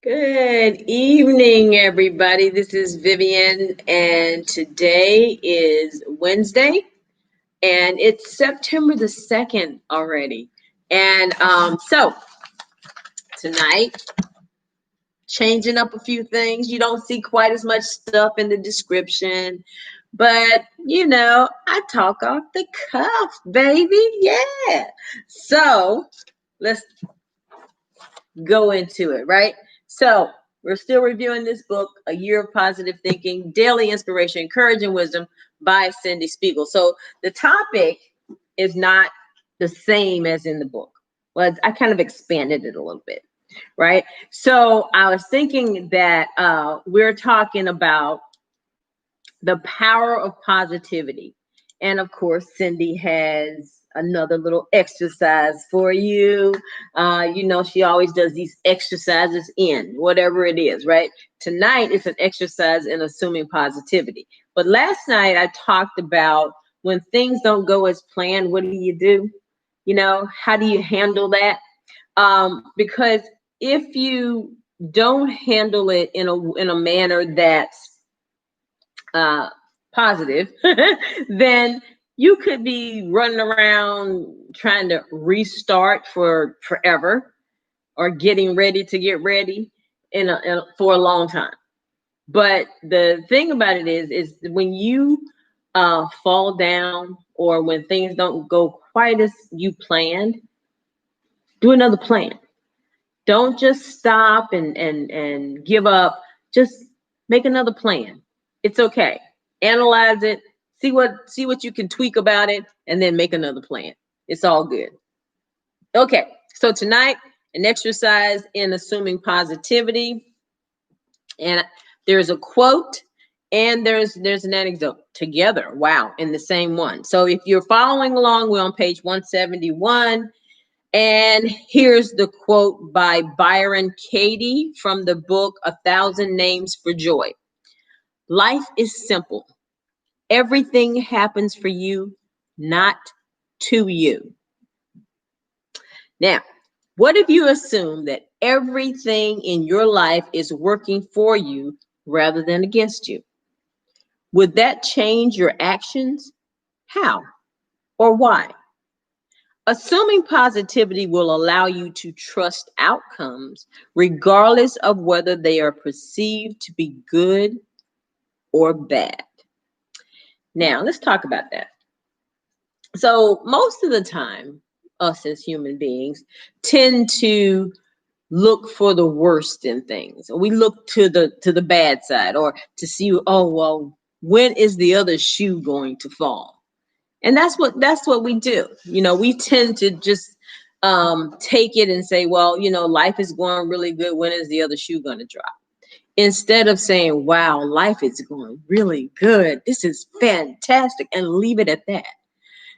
Good evening, everybody. This is Vivian, and today is Wednesday, and it's September the 2nd already. And so tonight, changing up a few things. You don't see quite as much stuff in the description, but I talk off the cuff, baby. Yeah. So let's go into it, right? So we're still reviewing this book, A Year of Positive Thinking, Daily Inspiration, Courage and Wisdom by Cyndie Spiegel. So the topic is not the same as in the book. Well, I kind of expanded it a little bit, right? So I was thinking that we're talking about the power of positivity. And of course, Cyndie has another little exercise for you. She always does these exercises in whatever it is, right? Tonight, it's an exercise in assuming positivity. But last night, I talked about when things don't go as planned, what do you do? How do you handle that? Because if you don't handle it in a manner that's positive, then you could be running around trying to restart for forever or getting ready to get ready for a long time. But the thing about it is when you fall down or when things don't go quite as you planned, do another plan. Don't just stop and give up. Just make another plan. It's okay. Analyze it, see what you can tweak about it, and then make another plan. It's all good. Okay, so tonight, an exercise in assuming positivity. And there's a quote and there's an anecdote together. Wow, in the same one. So if you're following along, we're on page 171. And here's the quote by Byron Katie from the book 1,000 Names for Joy. Life is simple. Everything happens for you, not to you. Now, what if you assume that everything in your life is working for you rather than against you? Would that change your actions? How or why? Assuming positivity will allow you to trust outcomes regardless of whether they are perceived to be good or bad. Now, let's talk about that. So most of the time, us as human beings tend to look for the worst in things. We look to the bad side or to see, oh, well, when is the other shoe going to fall? And that's what we do. We tend to just take it and say, well, life is going really good. When is the other shoe going to drop? Instead of saying, wow, life is going really good. This is fantastic. And leave it at that.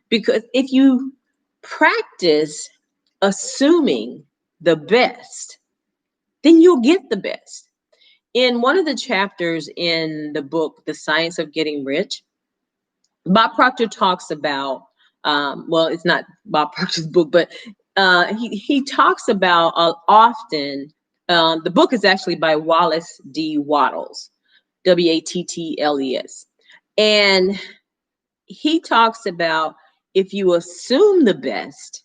Because if you practice assuming the best, then you'll get the best. In one of the chapters in the book, The Science of Getting Rich, Bob Proctor talks about, well, it's not Bob Proctor's book, but he talks about often, the book is actually by Wallace D. Wattles, Wattles. And he talks about if you assume the best,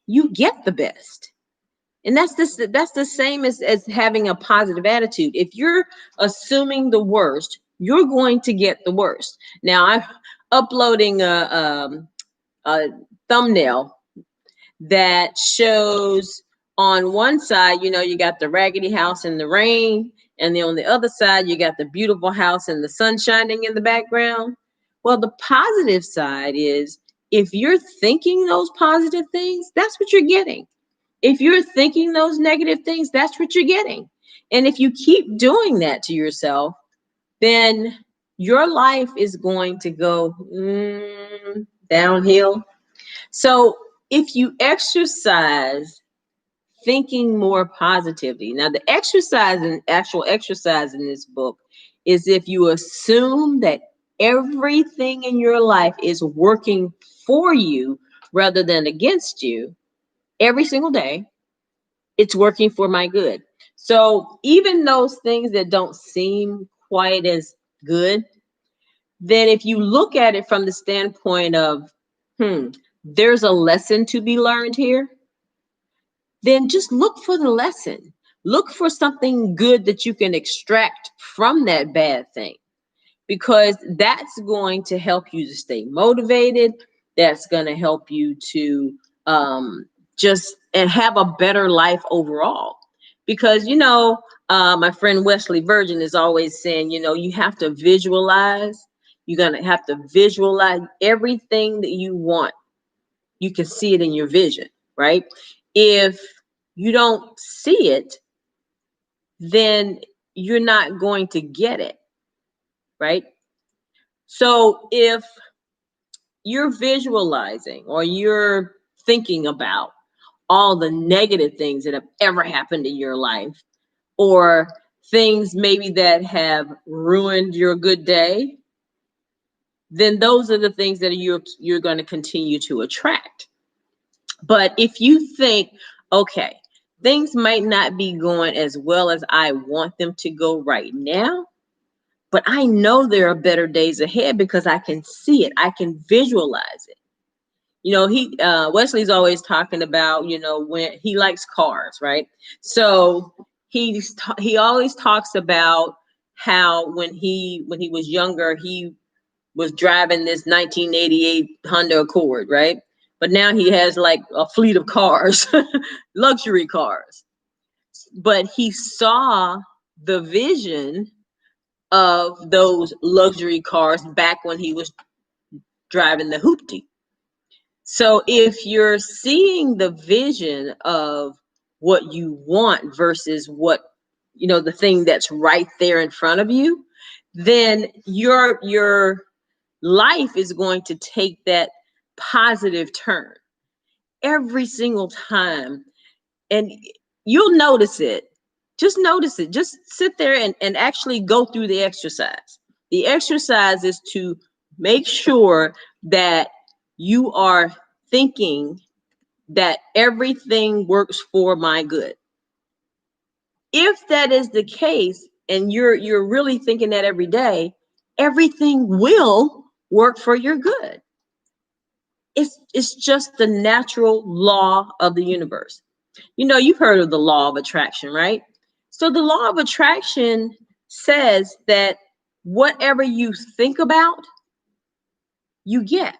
you get the best. And that's the same as having a positive attitude. If you're assuming the worst, you're going to get the worst. Now, I'm uploading a thumbnail that shows on one side, you got the raggedy house in the rain, and then on the other side, you got the beautiful house and the sun shining in the background. Well, the positive side is if you're thinking those positive things, that's what you're getting. If you're thinking those negative things, that's what you're getting. And if you keep doing that to yourself, then your life is going to go downhill. So if you exercise thinking more positively, now the actual exercise in this book is if you assume that everything in your life is working for you rather than against you every single day, it's working for my good. So even those things that don't seem quite as good, then if you look at it from the standpoint of, hmm, there's a lesson to be learned here, then just look for the lesson. Look for something good that you can extract from that bad thing, because that's going to help you to stay motivated. That's going to help you to just and have a better life overall. Because, my friend Wesley Virgin is always saying, you have to visualize. You're going to have to visualize everything that you want. You can see it in your vision, right? If you don't see it, then you're not going to get it, right? So if you're visualizing or you're thinking about all the negative things that have ever happened in your life, or things maybe that have ruined your good day, then those are the things that you're going to continue to attract. But if you think, okay, things might not be going as well as I want them to go right now, but I know there are better days ahead because I can see it, I can visualize it. He Wesley's always talking about, when he likes cars, right? So he always talks about how when he was younger, he was driving this 1988 Honda Accord, right? But now he has like a fleet of cars, luxury cars. But he saw the vision of those luxury cars back when he was driving the hoopty. So if you're seeing the vision of what you want versus what, the thing that's right there in front of you, then your life is going to take that positive turn every single time. And you'll notice it. Just notice it. Just sit there and actually go through the exercise. The exercise is to make sure that you are thinking that everything works for my good. If that is the case, and you're really thinking that every day, everything will work for your good. It's just the natural law of the universe. You've heard of the law of attraction, right? So the law of attraction says that whatever you think about, you get.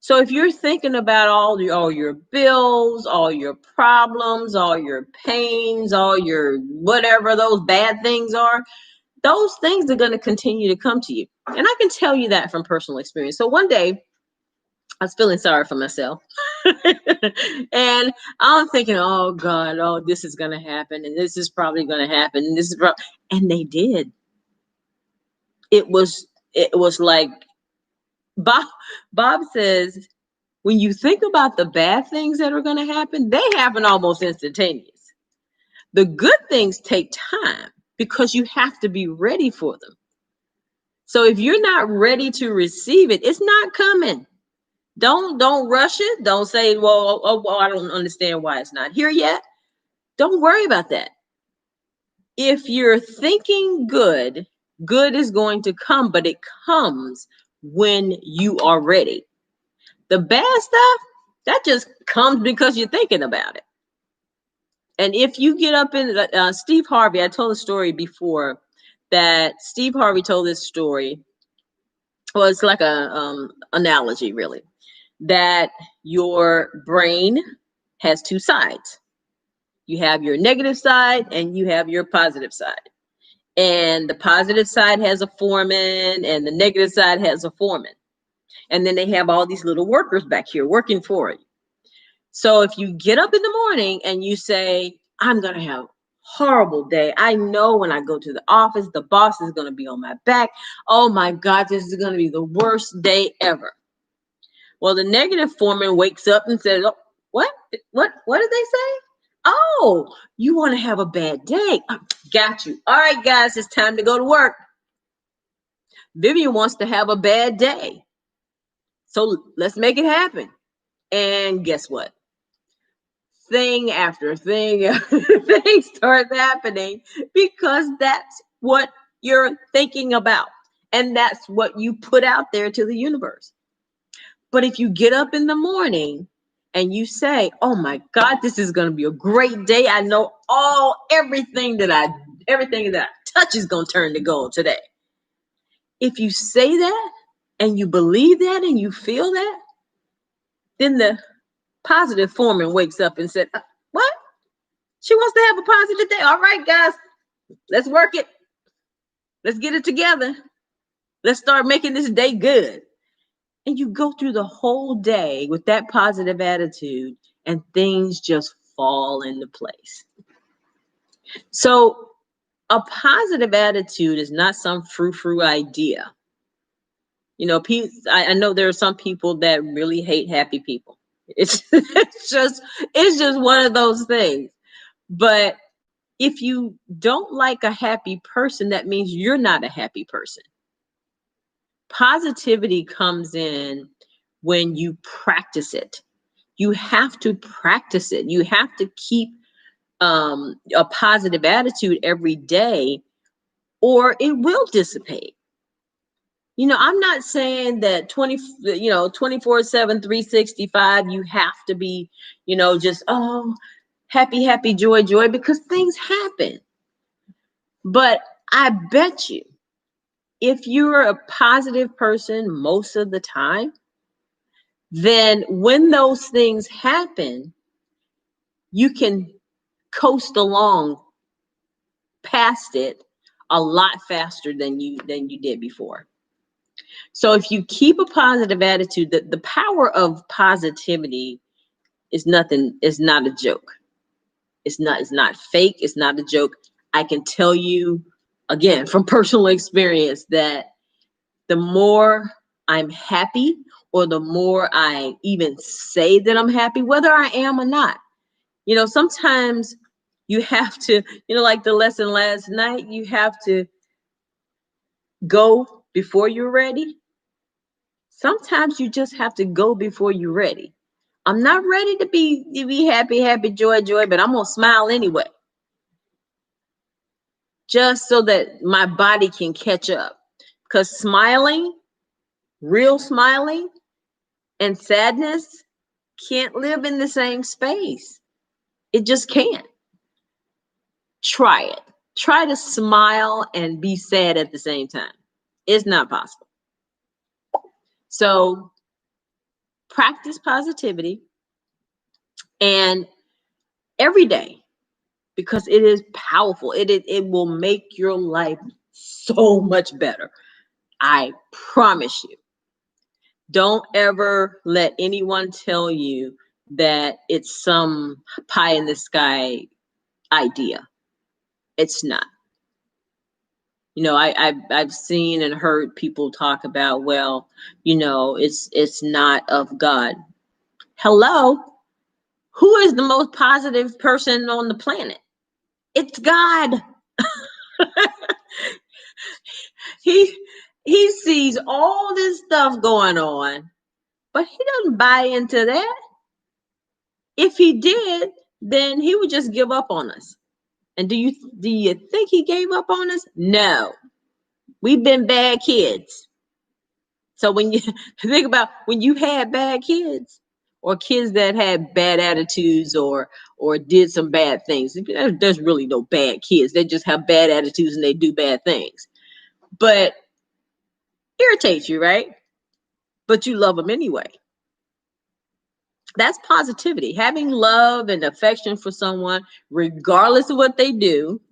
So if you're thinking about all your bills, all your problems, all your pains, all your whatever those bad things are, those things are going to continue to come to you. And I can tell you that from personal experience. So one day I was feeling sorry for myself. And I'm thinking, oh God, oh, this is going to happen. And this is probably going to happen. And and they did. It was like Bob says, when you think about the bad things that are going to happen, they happen almost instantaneous. The good things take time because you have to be ready for them. So if you're not ready to receive it, it's not coming. Don't rush it. Don't say, well, I don't understand why it's not here yet. Don't worry about that. If you're thinking good, good is going to come, but it comes when you are ready. The bad stuff, that just comes because you're thinking about it. And if you get up in Steve Harvey, I told a story before that Steve Harvey told this story. Well, it's like a analogy, really, that your brain has two sides. You have your negative side and you have your positive side. And the positive side has a foreman and the negative side has a foreman. And then they have all these little workers back here working for you. So if you get up in the morning and you say, I'm going to have a horrible day. I know when I go to the office, the boss is going to be on my back. Oh my God, this is going to be the worst day ever. Well, the negative foreman wakes up and says, oh, what did they say? Oh, you want to have a bad day. Got you. All right, guys, it's time to go to work. Vivian wants to have a bad day. So let's make it happen. And guess what? thing after thing after thing starts happening because that's what you're thinking about. And that's what you put out there to the universe. But if you get up in the morning and you say, oh my God, this is going to be a great day. I know everything that I touch is going to turn to gold today. If you say that and you believe that and you feel that, then the positive foreman wakes up and said, what? She wants to have a positive day. All right, guys, let's work it. Let's get it together. Let's start making this day good. And you go through the whole day with that positive attitude and things just fall into place. So a positive attitude is not some frou-frou idea. You know, I know there are some people that really hate happy people. It's just one of those things. But if you don't like a happy person, that means you're not a happy person. Positivity comes in when you practice it. You have to practice it. You have to keep a positive attitude every day, or it will dissipate. You know, I'm not saying that 24/7, 365, you have to be, just, happy, happy, joy, joy, because things happen. But I bet you, if you're a positive person most of the time, then when those things happen, you can coast along past it a lot faster than you did before. So if you keep a positive attitude, the power of positivity is not a joke. It's not fake. It's not a joke. I can tell you again from personal experience that the more I'm happy, or the more I even say that I'm happy, whether I am or not, sometimes you have to, like the lesson last night, you have to go before you're ready. Sometimes you just have to go before you're ready. I'm not ready to be happy, happy, joy, joy, but I'm going to smile anyway. Just so that my body can catch up. Because smiling, real smiling, and sadness can't live in the same space. It just can't. Try it. Try to smile and be sad at the same time. It's not possible. So practice positivity, and every day, because it is powerful. It will make your life so much better. I promise you. Don't ever let anyone tell you that it's some pie in the sky idea. It's not. I've seen and heard people talk about, well, it's not of God. Hello? Who is the most positive person on the planet? It's God. He sees all this stuff going on, but he doesn't buy into that. If he did, then he would just give up on us. And do you think he gave up on us? No. We've been bad kids. So when you think about when you had bad kids, or kids that had bad attitudes, or did some bad things, there's really no bad kids. They just have bad attitudes and they do bad things. But irritates you, right? But you love them anyway. That's positivity. Having love and affection for someone, regardless of what they do.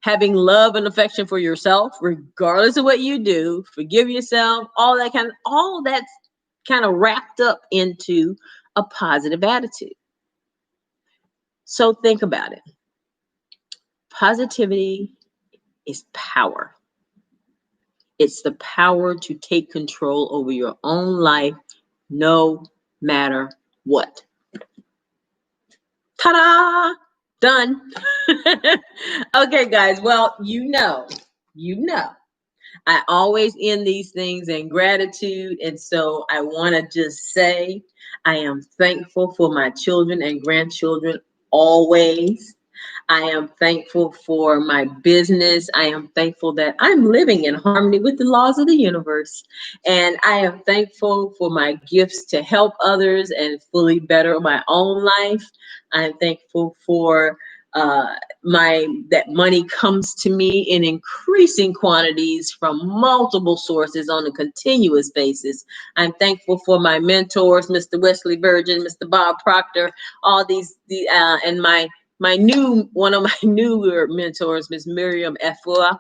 Having love and affection for yourself, regardless of what you do. Forgive yourself. All that's kind of wrapped up into a positive attitude. So think about it. Positivity is power. It's the power to take control over your own life, no matter what. Ta-da! Done. Okay, guys. Well, I always end these things in gratitude. And so I want to just say I am thankful for my children and grandchildren always. I am thankful for my business. I am thankful that I'm living in harmony with the laws of the universe. And I am thankful for my gifts to help others and fully better my own life. I'm thankful for my that money comes to me in increasing quantities from multiple sources on a continuous basis. I'm thankful for my mentors, Mr. Wesley Virgin, Mr. Bob Proctor, all and my new one of my newer mentors, Miss Miriam Efua.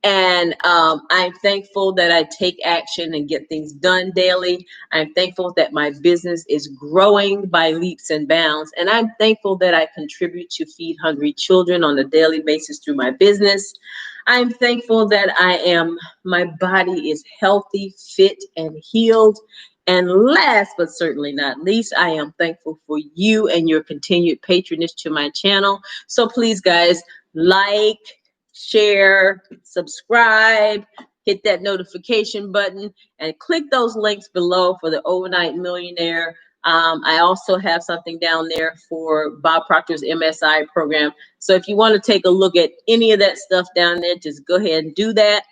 And I'm thankful that I take action and get things done daily. I'm thankful that my business is growing by leaps and bounds. And I'm thankful that I contribute to feed hungry children on a daily basis through my business. I'm thankful that my body is healthy, fit, and healed. And last but certainly not least, I am thankful for you and your continued patronage to my channel. So please, guys, like, share, subscribe, hit that notification button, and click those links below for the Overnight Millionaire. I also have something down there for Bob Proctor's MSI program. So if you want to take a look at any of that stuff down there, just go ahead and do that.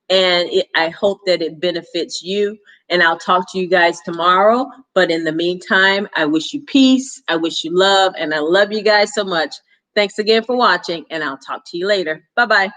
And I hope that it benefits you. And I'll talk to you guys tomorrow. But in the meantime, I wish you peace. I wish you love. And I love you guys so much. Thanks again for watching. And I'll talk to you later. Bye-bye.